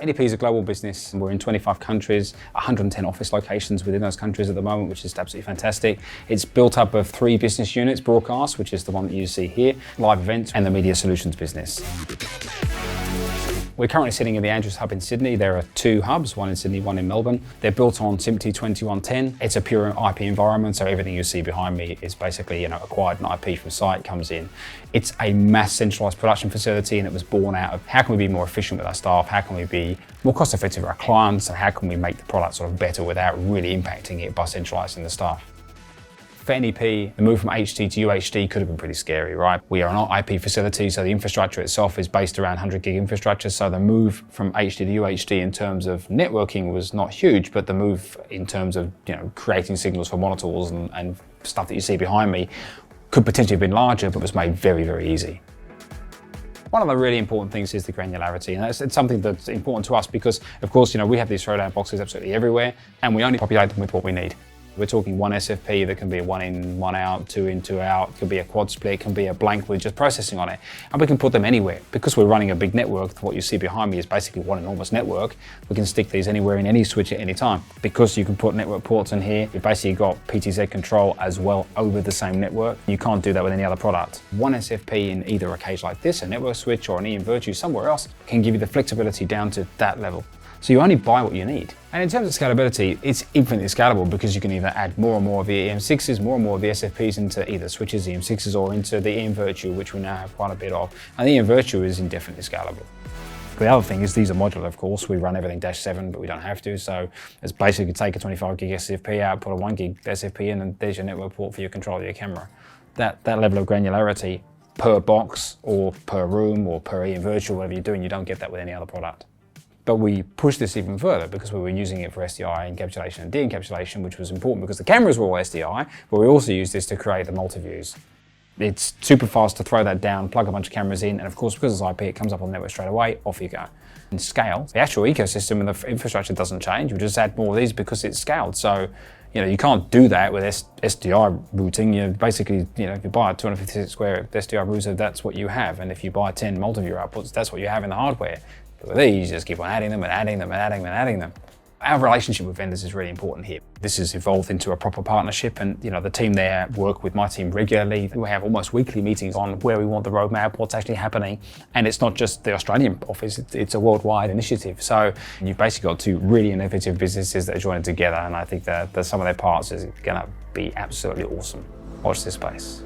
NEP is a global business. We're in 25 countries, 110 office locations within those countries at the moment, which is absolutely fantastic. It's built up of 3 business units: broadcast, which is the one that you see here, live events, and the media solutions business. We're currently sitting in the Andrews hub in Sydney. There are 2 hubs, one in Sydney, one in Melbourne. They're built on SMPTE 2110. It's a pure IP environment, so everything you see behind me is basically, acquired an IP from site, comes in. It's a mass centralized production facility, and it was born out of how can we be more efficient with our staff, how can we be more cost effective with our clients, and how can we make the product sort of better without really impacting it by centralizing the staff. For NEP, the move from HD to UHD could have been pretty scary, right? We are an IP facility, so the infrastructure itself is based around 100 gig infrastructure, so the move from HD to UHD in terms of networking was not huge, but the move in terms of creating signals for monitors and stuff that you see behind me could potentially have been larger, but was made very, very easy. One of the really important things is the granularity, and it's something that's important to us because, of course, we have these throwdown boxes absolutely everywhere, and we only populate them with what we need. We're talking one SFP that can be a 1 in, 1 out, 2 in, 2 out, it could be a quad split, it can be a blank with just processing on it. And we can put them anywhere. Because we're running a big network, what you see behind me is basically one enormous network. We can stick these anywhere in any switch at any time. Because you can put network ports in here, you've basically got PTZ control as well over the same network. You can't do that with any other product. One SFP in either a cage like this, a network switch, or an E in Virtue somewhere else, can give you the flexibility down to that level. So you only buy what you need. And in terms of scalability, it's infinitely scalable because you can either add more and more of the EM6s, more and more of the SFPs into either switches, EM6s, or into the EM Virtue, which we now have quite a bit of. And the EM Virtue is indefinitely scalable. The other thing is these are modular, of course. We run everything -7, but we don't have to. So it's basically take a 25 gig SFP out, put a 1 gig SFP in, and there's your network port for your control of your camera. That level of granularity per box or per room or per EM Virtual, whatever you're doing, you don't get that with any other product. But we pushed this even further because we were using it for SDI encapsulation and de-encapsulation, which was important because the cameras were all SDI, but we also used this to create the multi-views. It's super fast to throw that down, plug a bunch of cameras in, and of course, because it's IP, it comes up on the network straight away, off you go. In scale, the actual ecosystem and the infrastructure doesn't change, we just add more of these because it's scaled. So, you can't do that with SDI routing. Basically, if you buy a 256 square SDI router, that's what you have. And if you buy 10 multi-view outputs, that's what you have in the hardware. With these, you just keep on adding them and adding them and adding them and adding them. Our relationship with vendors is really important here. This has evolved into a proper partnership, and the team there work with my team regularly. We have almost weekly meetings on where we want the roadmap, what's actually happening, and it's not just the Australian office, it's a worldwide initiative. So you've basically got 2 really innovative businesses that are joining together, and I think that the sum of their parts is going to be absolutely awesome. Watch this space.